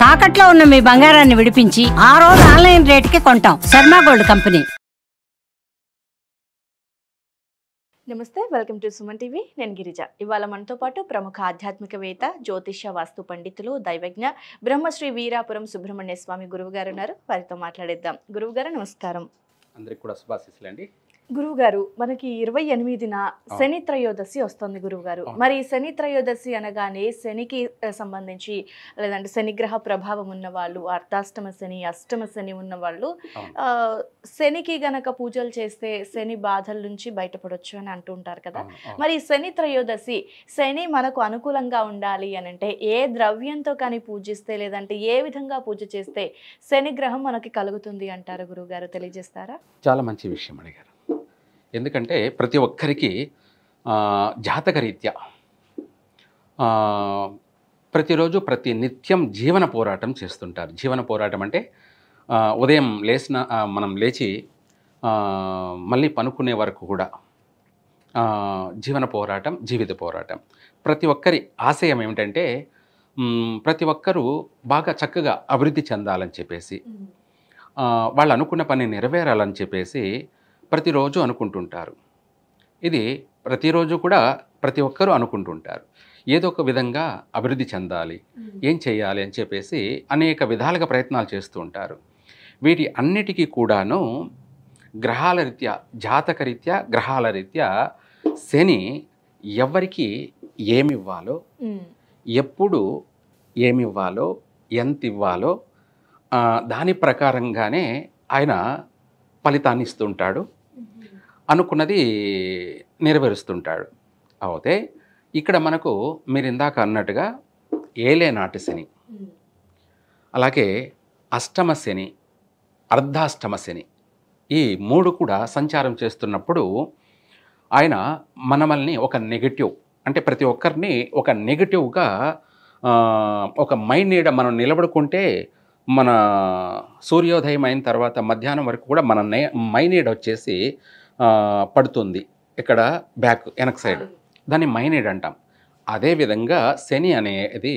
తాకట్లో ఉన్న మీ బంగారాన్ని విడిపించి ఆ రోజు ఆన్లైన్ రేటుకి కొంటాం. Sharma gold company. నమస్తే, వెల్కమ్ టు సుమన్ టీవీ. నేను గిరిజ. ఇవాళ మనతో పాటు ప్రముఖ ఆధ్యాత్మికవేత్త, జ్యోతిష్య వాస్తు పండితులు, దైవజ్ఞ బ్రహ్మశ్రీ వీరాపురం సుబ్రహ్మణ్య స్వామి గురువు గారు ఉన్నారు. వారితో మాట్లాడేద్దాం. గురువు గారు నమస్కారం. అందరికి కూడా శుభాశీస్సులండి. గురువుగారు, మనకి 28న శని త్రయోదశి వస్తుంది గురువుగారు. మరి శని త్రయోదశి అనగానే శనికి సంబంధించి లేదంటే శనిగ్రహ ప్రభావం ఉన్న వాళ్ళు, అర్ధాష్టమ శని, అష్టమ శని ఉన్న వాళ్ళు శనికి గనక పూజలు చేస్తే శని బాధల నుంచి బయటపడొచ్చు అని అంటూ ఉంటారు కదా. మరి శని త్రయోదశి శని మనకు అనుకూలంగా ఉండాలి అని అంటే ఏ ద్రవ్యంతో కానీ పూజిస్తే లేదంటే ఏ విధంగా పూజ చేస్తే శని గ్రహం మనకి కలుగుతుంది అంటారు గురువుగారు, తెలియజేస్తారా? చాలా మంచి విషయం అడిగారు. ఎందుకంటే ప్రతి ఒక్కరికి జాతకరీత్యా ప్రతిరోజు ప్రతి నిత్యం జీవన పోరాటం చేస్తుంటారు. జీవన పోరాటం అంటే ఉదయం మనం లేచి మళ్ళీ పనుకునే వరకు కూడా జీవన పోరాటం, జీవిత పోరాటం. ప్రతి ఒక్కరి ఆశయం ఏమిటంటే ప్రతి ఒక్కరూ బాగా చక్కగా అభివృద్ధి చెందాలని చెప్పేసి, వాళ్ళు అనుకున్న పని నెరవేరాలని చెప్పేసి ప్రతిరోజు అనుకుంటుంటారు. ఇది ప్రతిరోజు కూడా ప్రతి ఒక్కరూ అనుకుంటుంటారు. ఏదో ఒక విధంగా అభివృద్ధి చెందాలి, ఏం చేయాలి అని చెప్పేసి అనేక విధాలుగా ప్రయత్నాలు చేస్తూ ఉంటారు. వీటి అన్నిటికీ కూడాను గ్రహాల రీత్యా, జాతకరీత్యా, గ్రహాల రీత్యా శని ఎవరికి ఏమివ్వాలో, ఎప్పుడు ఏమివ్వాలో, ఎంత ఇవ్వాలో దాని ప్రకారంగానే ఆయన ఫలితాన్ని ఇస్తుంటాడు, అనుకున్నది నెరవేరుస్తుంటాడు. అయితే ఇక్కడ మనకు మీరు ఇందాక అన్నట్టుగా ఏలేనాటి శని, అలాగే అష్టమ శని, అర్ధాష్టమ శని, ఈ మూడు కూడా సంచారం చేస్తున్నప్పుడు ఆయన మనల్ని ఒక నెగటివ్, అంటే ప్రతి ఒక్కరిని ఒక నెగటివ్గా ఒక మైండ్ నీడ మనం నిలబడుకుంటే మన సూర్యోదయం అయిన తర్వాత మధ్యాహ్నం వరకు కూడా మన మైనీడ్ వచ్చేసి పడుతుంది. ఇక్కడ వెనక్ సైడ్ దాన్ని మైనీడ్ అంటాం. అదేవిధంగా శని అనేది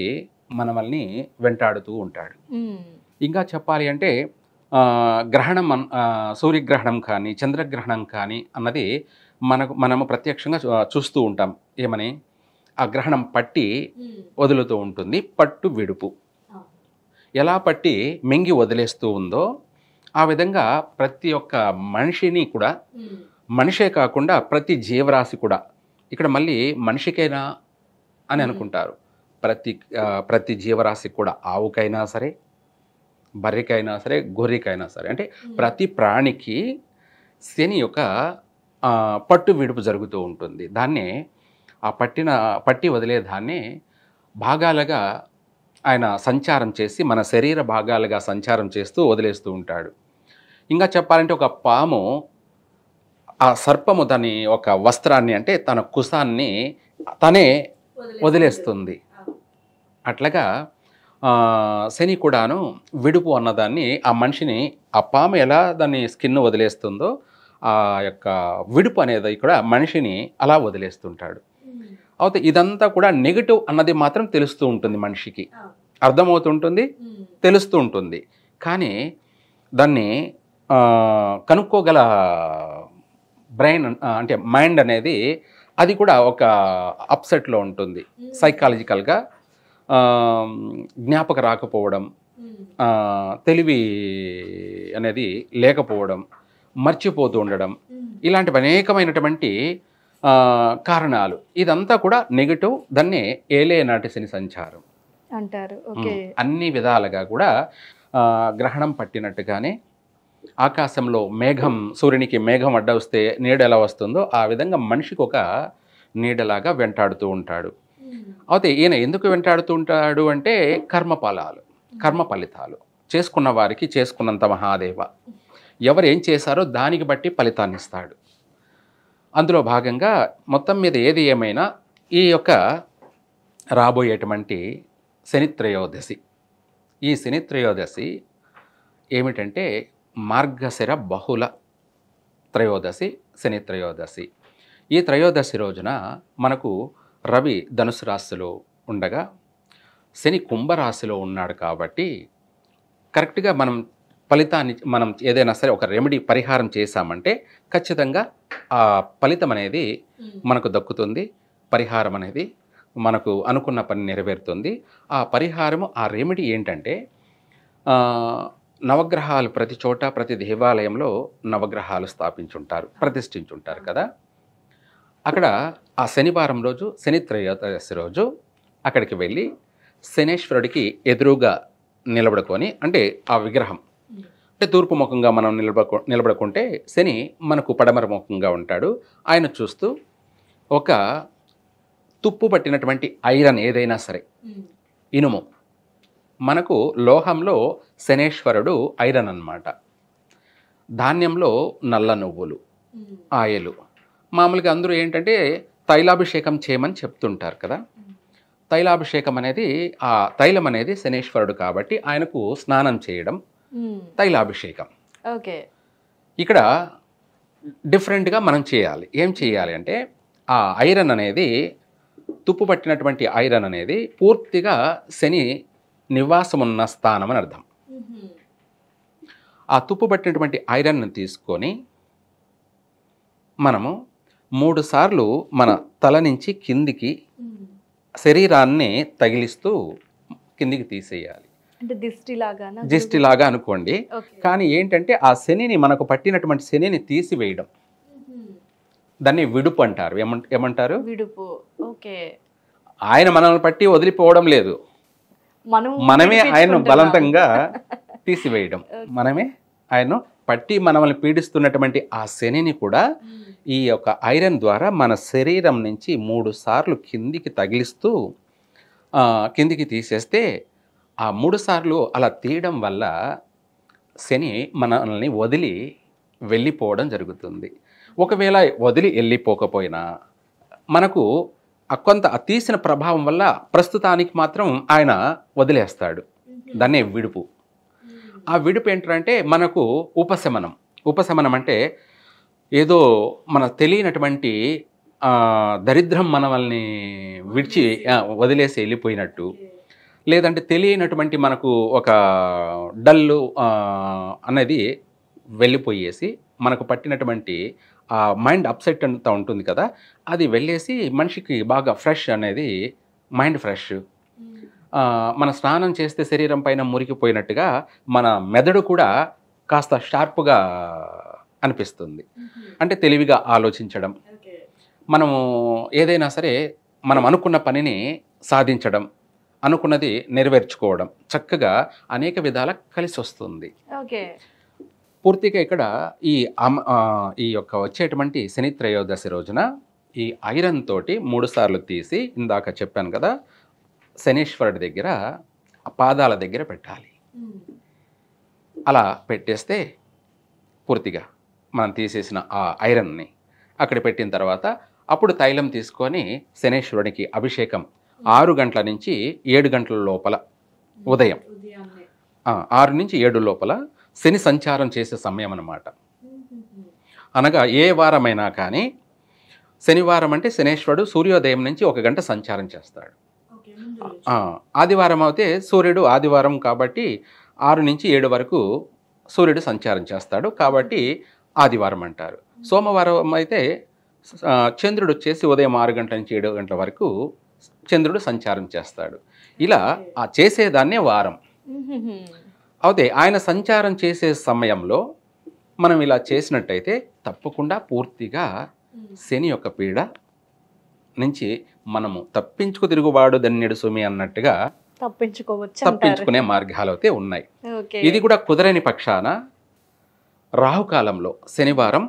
మనల్ని వెంటాడుతూ ఉంటాడు. ఇంకా చెప్పాలి అంటే గ్రహణం, సూర్యగ్రహణం కానీ చంద్రగ్రహణం కానీ అన్నది మనము ప్రత్యక్షంగా చూస్తూ ఉంటాం. ఏమని? ఆ గ్రహణం పట్టి వదులుతూ ఉంటుంది, పట్టు విడుపు. ఎలా పట్టి మింగి వదిలేస్తూ ఉందో ఆ విధంగా ప్రతి ఒక్క మనిషిని కూడా, మనిషే కాకుండా ప్రతి జీవరాశి కూడా, ఇక్కడ మళ్ళీ మనిషికైనా అని అనుకుంటారు, ప్రతి జీవరాశి కూడా, ఆవుకైనా సరే, బర్రెకైనా సరే, గొర్రెకైనా సరే, అంటే ప్రతి ప్రాణికి శని యొక్క పట్టు విడుపు జరుగుతూ ఉంటుంది. దాన్నే ఆ పట్టి వదిలేదాన్ని భాగాలుగా ఆయన సంచారం చేసి మన శరీర భాగాలుగా సంచారం చేస్తూ వదిలేస్తూ ఉంటాడు. ఇంకా చెప్పాలంటే ఒక పాము, ఆ సర్పము దాని ఒక వస్త్రాన్ని, అంటే తన కుశాన్ని తనే వదిలేస్తుంది. అట్లాగా శని కూడాను విడుపు అన్నదాన్ని, ఆ మనిషిని, ఆ పాము ఎలా దాన్ని స్కిన్ వదిలేస్తుందో ఆ యొక్క విడుపు అనేది కూడా మనిషిని అలా వదిలేస్తుంటాడు. అయితే ఇదంతా కూడా నెగిటివ్ అన్నది మాత్రం తెలుస్తూ ఉంటుంది, మనిషికి అర్థమవుతుంటుంది, తెలుస్తూ ఉంటుంది. కానీ దాన్ని కనుక్కోగల బ్రెయిన్, అంటే మైండ్ అనేది, అది కూడా ఒక అప్సెట్లో ఉంటుంది. సైకాలజికల్గా జ్ఞాపక రాకపోవడం, తెలివి అనేది లేకపోవడం, మర్చిపోతూ ఉండడం, ఇలాంటివి అనేకమైనటువంటి కారణాలు. ఇదంతా కూడా నెగిటివ్. దాన్నే ఏలేనాటి శని సంచారం అంటారు. అన్ని విధాలుగా కూడా గ్రహణం పట్టినట్టుగానే ఆకాశంలో మేఘం, సూర్యునికి మేఘం అడ్డ వస్తే నీడ ఎలా వస్తుందో ఆ విధంగా మనిషికి ఒక నీడలాగా వెంటాడుతూ ఉంటాడు. అయితే ఈయన ఎందుకు వెంటాడుతూ ఉంటాడు అంటే కర్మ ఫలితాలు చేసుకున్న వారికి చేసుకున్నంత మహాదేవ. ఎవరు ఏం చేశారో దానికి బట్టి ఫలితాన్ని ఇస్తాడు. అందులో భాగంగా మొత్తం మీద ఏది ఏమైనా ఈ యొక్క రాబోయేటువంటి శని త్రయోదశి, ఈ శని త్రయోదశి ఏమిటంటే మార్గశిర బహుళ త్రయోదశి, శని త్రయోదశి. ఈ త్రయోదశి రోజున మనకు రవి ధనుసు రాశిలో ఉండగా శని కుంభరాశిలో ఉన్నాడు కాబట్టి కరెక్ట్గా మనం ఏదైనా సరే ఒక రెమెడీ పరిహారం చేశామంటే ఖచ్చితంగా ఆ ఫలితం అనేది మనకు దక్కుతుంది. పరిహారం అనేది మనకు అనుకున్న పని నెరవేరుతుంది. ఆ పరిహారము ఆ రెమెడీ ఏంటంటే నవగ్రహాలు ప్రతి చోట ప్రతి దేవాలయంలో నవగ్రహాలు స్థాపించుంటారు, ప్రతిష్ఠించుంటారు కదా. అక్కడ ఆ శనివారం రోజు శని త్రయోదశి రోజు అక్కడికి వెళ్ళి శనేశ్వరుడికి ఎదురుగా నిలబడుకొని, అంటే ఆ విగ్రహం అంటే తూర్పు ముఖంగా మనం నిలబడుకుంటే శని మనకు పడమర ముఖంగా ఉంటాడు. ఆయన చూస్తూ ఒక తుప్పు పట్టినటువంటి ఐరన్ ఏదైనా సరే, ఇనుము, మనకు లోహంలో శనేశ్వరుడు ఐరన్ అన్నమాట. ధాన్యంలో నల్ల నువ్వులు, ఆయలు. మామూలుగా అందరూ ఏంటంటే తైలాభిషేకం చేయమని చెప్తుంటారు కదా. తైలాభిషేకం అనేది ఆ తైలం అనేది శనేశ్వరుడు కాబట్టి ఆయనకు స్నానం చేయడం తైలాభిషేకం. ఓకే, ఇక్కడ డిఫరెంట్గా మనం చేయాలి. ఏం చేయాలి అంటే ఆ ఐరన్ అనేది, తుప్పు పట్టినటువంటి ఐరన్ అనేది పూర్తిగా శని నివాసం ఉన్న స్థానం అని అర్థం. ఆ తుప్పు పట్టినటువంటి ఐరన్ను తీసుకొని మనము 3 సార్లు మన తల నుంచి కిందికి శరీరాన్ని తగిలిస్తూ కిందికి తీసేయాలి. అంటే దిష్టి లాగా అనుకోండి. కానీ ఏంటంటే ఆ శనిని, మనకు పట్టినటువంటి శనిని తీసివేయడం, దాన్ని విడుపు అంటారు. ఏమంటారు? విడుపు. ఓకే, ఆయన మనల్ని పట్టి వదిలిపోవడం లేదు, మనమే ఆయన్ను బలవంతంగా తీసివేయడం. మనమే ఆయన్ను పట్టి మనల్ని పీడిస్తున్నటువంటి ఆ శనిని కూడా ఈ యొక్క ఐరన్ ద్వారా మన శరీరం నుంచి 3 సార్లు కిందికి తగిలిస్తూ కిందికి తీసేస్తే, ఆ 3 సార్లు అలా తీయడం వల్ల శని మనల్ని వదిలి వెళ్ళిపోవడం జరుగుతుంది. ఒకవేళ వదిలి వెళ్ళిపోకపోయినా మనకు కొంత తీసిన ప్రభావం వల్ల ప్రస్తుతానికి మాత్రం ఆయన వదిలేస్తాడు. దాన్నే విడుపు. ఆ విడుపు ఏంటంటే మనకు ఉపశమనం అంటే ఏదో మన తెలియనటువంటి దరిద్రం మనల్ని విడిచి వదిలేసి వెళ్ళిపోయినట్టు, లేదంటే తెలియనటువంటి మనకు ఒక డల్లు అనేది వెళ్ళిపోయేసి మనకు పట్టినటువంటి ఆ మైండ్ అప్సెట్ అంతా ఉంటుంది కదా, అది వెళ్ళేసి మనిషికి బాగా ఫ్రెష్ అనేది, మైండ్ ఫ్రెష్. మన స్నానం చేస్తే శరీరం పైన మురికిపోయినట్టుగా మన మెదడు కూడా కాస్త షార్ప్గా అనిపిస్తుంది. అంటే తెలివిగా ఆలోచించడం, మనము ఏదైనా సరే మనం అనుకున్న పనిని సాధించడం, అనుకున్నది నెరవేర్చుకోవడం చక్కగా అనేక విధాల కలిసి వస్తుంది. పూర్తిగా ఇక్కడ ఈ యొక్క వచ్చేటువంటి శని త్రయోదశి రోజున ఈ ఐరన్ తోటి 3 సార్లు తీసి, ఇందాక చెప్పాను కదా, శనీశ్వరుడి దగ్గర పాదాల దగ్గర పెట్టాలి. అలా పెట్టేస్తే పూర్తిగా మనం తీసేసిన ఆ ఐరన్ని అక్కడ పెట్టిన తర్వాత అప్పుడు తైలం తీసుకొని శనీశ్వరుడికి అభిషేకం 6 గంటల నుంచి 7 గంటల లోపల, ఉదయం 6 నుంచి 7 లోపల శని సంచారం చేసే సమయం అన్నమాట. అనగా ఏ వారమైనా కానీ, శనివారం అంటే శనేశ్వరుడు సూర్యోదయం నుంచి 1 గంట సంచారం చేస్తాడు. ఆదివారం అయితే సూర్యుడు ఆదివారం కాబట్టి 6 నుంచి 7 వరకు సూర్యుడు సంచారం చేస్తాడు కాబట్టి ఆదివారం అంటారు. సోమవారం అయితే చంద్రుడు వచ్చేసి ఉదయం 6 గంటల నుంచి 7 గంటల వరకు చంద్రుడు సంచారం చేస్తాడు. ఇలా ఆ చేసేదాన్నే వారం. అయితే ఆయన సంచారం చేసే సమయంలో మనం ఇలా చేసినట్టయితే తప్పకుండా పూర్తిగా శని యొక్క పీడ నుంచి మనము తప్పించుకు తిరుగువాడు ధన్యుడు సుమి అన్నట్టుగా తప్పించుకునే మార్గాలు అయితే ఉన్నాయి. ఇది కూడా కుదరని పక్షాన రాహుకాలంలో శనివారం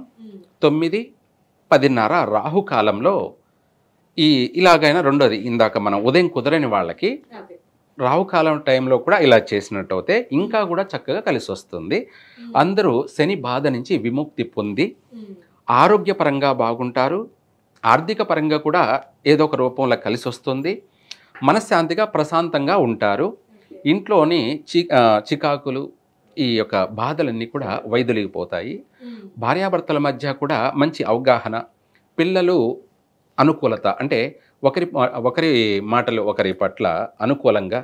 9-10:30 రాహుకాలంలో ఇలాగైనా రెండోది, ఇందాక మనం ఉదయం కుదరని వాళ్ళకి రాహుకాలం టైంలో కూడా ఇలా చేసినట్టు అయితే ఇంకా కూడా చక్కగా కలిసి వస్తుంది. అందరూ శని బాధ నుంచి విముక్తి పొంది ఆరోగ్యపరంగా బాగుంటారు, ఆర్థిక పరంగా కూడా ఏదో ఒక రూపంలో కలిసి వస్తుంది, మనశ్శాంతిగా ప్రశాంతంగా ఉంటారు. ఇంట్లోని చికాకులు, ఈ యొక్క బాధలన్నీ కూడా వైదొలిగిపోతాయి. భార్యాభర్తల మధ్య కూడా మంచి అవగాహన, పిల్లలు అనుకూలత, అంటే ఒకరి మాటలు ఒకరి పట్ల అనుకూలంగా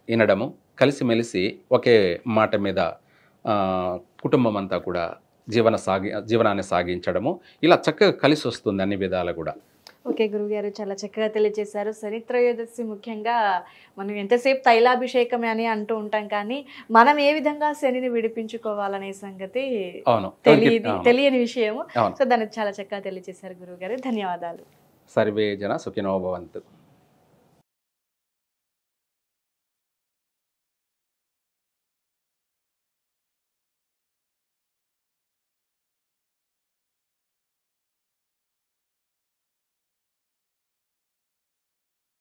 వినడము, కలిసిమెలిసి ఒకే మాట మీద కుటుంబం అంతా కూడా జీవనాన్ని సాగించడము, ఇలా చక్కగా కలిసి వస్తుంది అన్ని విధాలు కూడా. ఓకే గురువుగారు, చాలా చక్కగా తెలియజేశారు. శని త్రయోదశి ముఖ్యంగా మనం ఎంతసేపు తైలాభిషేకమే అని అంటూ ఉంటాం, కానీ మనం ఏ విధంగా శనిని విడిపించుకోవాలనే సంగతి తెలియని విషయము. సో దాన్ని చాలా చక్కగా తెలియజేశారు గురువుగారు. ధన్యవాదాలు. సర్వే జన సుఖినో భవంతు.